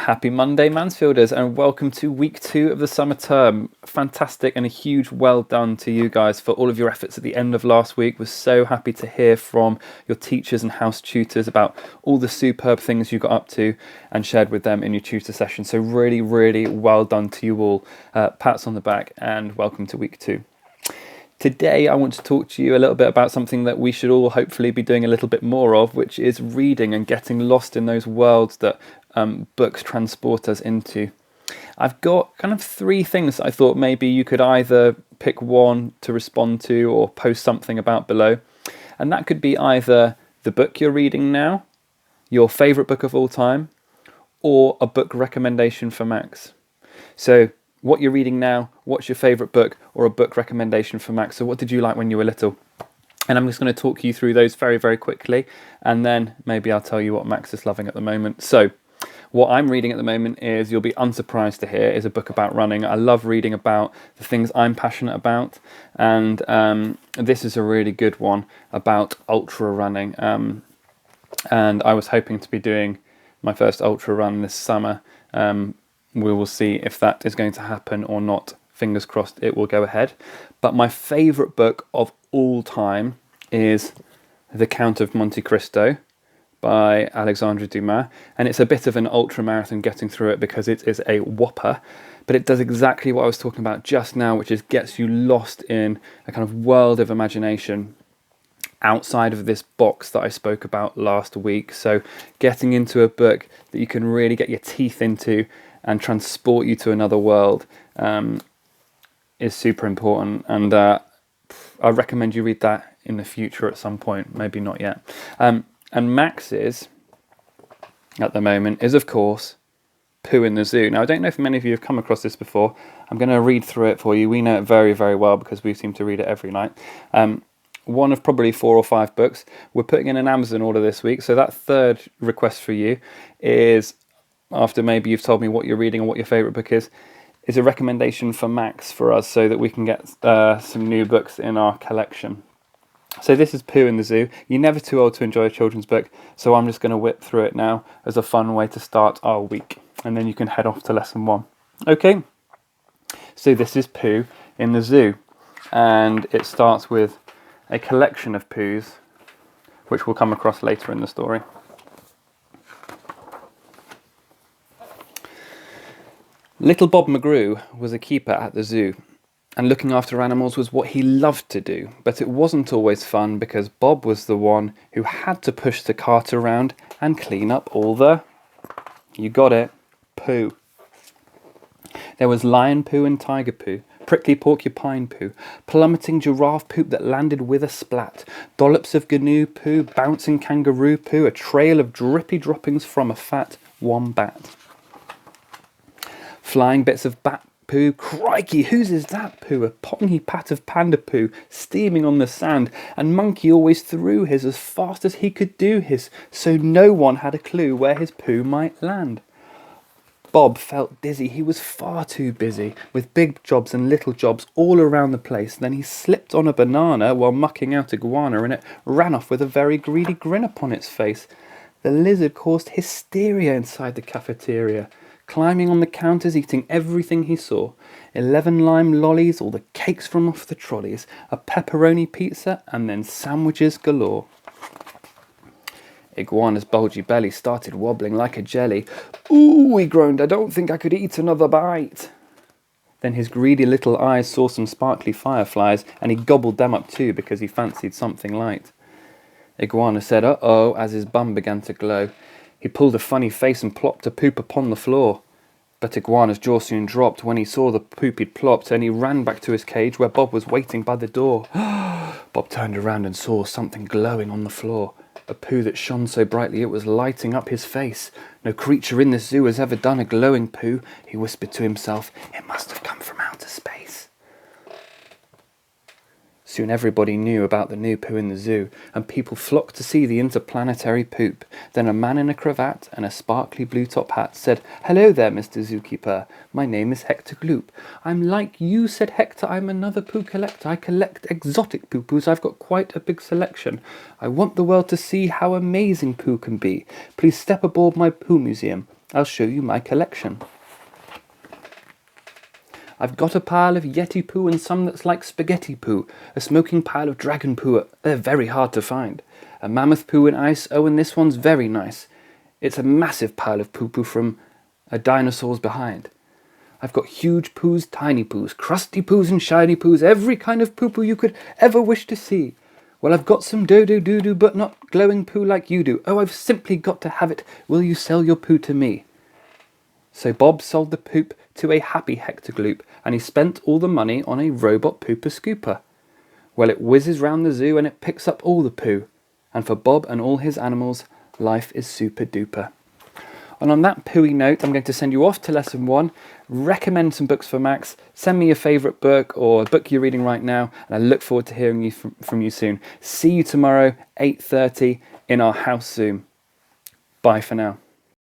Happy Monday, Mansfielders, and welcome to week 2 of the summer term. Fantastic and a huge well done to you guys for all of your efforts at the end of last week. We're so happy to hear from your teachers and house tutors about all the superb things you got up to and shared with them in your tutor session. So really, really well done to you all. Pats on the back and welcome to week 2. Today I want to talk to you a little bit about something that we should all hopefully be doing a little bit more of, which is reading and getting lost in those worlds that books transport us into. I've got kind of 3 things that I thought maybe you could either pick one to respond to or post something about below. And that could be either the book you're reading now, your favourite book of all time, or a book recommendation for Max. So what you're reading now, what's your favourite book, or a book recommendation for Max. So what did you like when you were little? And I'm just going to talk you through those very, very quickly, and then maybe I'll tell you what Max is loving at the moment. So what I'm reading at the moment is, you'll be unsurprised to hear, is a book about running. I love reading about the things I'm passionate about, and this is a really good one about ultra running. And I was hoping to be doing my first ultra run this summer. We will see if that is going to happen or not. Fingers crossed it will go ahead. But my favourite book of all time is The Count of Monte Cristo by Alexandre Dumas. And it's a bit of an ultra marathon getting through it because it is a whopper. But it does exactly what I was talking about just now, which is gets you lost in a kind of world of imagination outside of this box that I spoke about last week. So getting into a book that you can really get your teeth into and transport you to another world is super important, and I recommend you read that in the future at some point, maybe not yet. And Max's at the moment is, of course, Pooh in the Zoo. Now, I don't know if many of you have come across this before. I'm going to read through it for you. We know it very, very well because we seem to read it every night. One of probably 4 or 5 books. We're putting in an Amazon order this week, so that third request for you is, after maybe you've told me what you're reading and what your favourite book is a recommendation for Max for us so that we can get some new books in our collection. So this is Pooh in the Zoo. You're never too old to enjoy a children's book, so I'm just going to whip through it now as a fun way to start our week, and then you can head off to lesson 1. Okay, so this is Pooh in the Zoo, and it starts with a collection of Poohs, which we'll come across later in the story. Little Bob McGrew was a keeper at the zoo, and looking after animals was what he loved to do, but it wasn't always fun because Bob was the one who had to push the cart around and clean up all the, you got it, poo. There was lion poo and tiger poo, prickly porcupine poo, plummeting giraffe poop that landed with a splat, dollops of gnu poo, bouncing kangaroo poo, a trail of drippy droppings from a fat wombat. Flying bits of bat poo, crikey, whose is that poo? A pongy pat of panda poo, steaming on the sand, and Monkey always threw his as fast as he could do his, so no one had a clue where his poo might land. Bob felt dizzy. He was far too busy, with big jobs and little jobs all around the place. Then he slipped on a banana while mucking out iguana, and it ran off with a very greedy grin upon its face. The lizard caused hysteria inside the cafeteria, climbing on the counters, eating everything he saw. 11 lime lollies, all the cakes from off the trolleys, a pepperoni pizza, and then sandwiches galore. Iguana's bulgy belly started wobbling like a jelly. "Ooh," he groaned, "I don't think I could eat another bite." Then his greedy little eyes saw some sparkly fireflies, and he gobbled them up too because he fancied something light. Iguana said, "Uh-oh," as his bum began to glow. He pulled a funny face and plopped a poop upon the floor. But Iguana's jaw soon dropped when he saw the poop he'd plopped, and he ran back to his cage where Bob was waiting by the door. Bob turned around and saw something glowing on the floor. A poo that shone so brightly it was lighting up his face. "No creature in this zoo has ever done a glowing poo," he whispered to himself. "It must have come from outer space." Soon everybody knew about the new poo in the zoo, and people flocked to see the interplanetary poop. Then a man in a cravat and a sparkly blue top hat said, "Hello there, Mr. Zookeeper. My name is Hector Gloop." "I'm like you," said Hector. "I'm another poo collector. I collect exotic poo-poos. I've got quite a big selection. I want the world to see how amazing poo can be. Please step aboard my poo museum. I'll show you my collection. I've got a pile of Yeti poo and some that's like spaghetti poo, a smoking pile of dragon poo, they're very hard to find, a mammoth poo in ice, oh and this one's very nice. It's a massive pile of poo-poo from a dinosaur's behind. I've got huge poos, tiny poos, crusty poos and shiny poos, every kind of poo-poo you could ever wish to see. Well, I've got some dodo-doo-doo, but not glowing poo like you do. Oh, I've simply got to have it. Will you sell your poo to me? So Bob sold the poop to a happy Hectogloop, and he spent all the money on a robot pooper scooper. Well, it whizzes round the zoo and it picks up all the poo. And for Bob and all his animals, life is super duper. And on that pooey note, I'm going to send you off to lesson 1. Recommend some books for Max. Send me your favourite book or a book you're reading right now. And I look forward to hearing you from you soon. See you tomorrow, 8:30 in our house Zoom. Bye for now.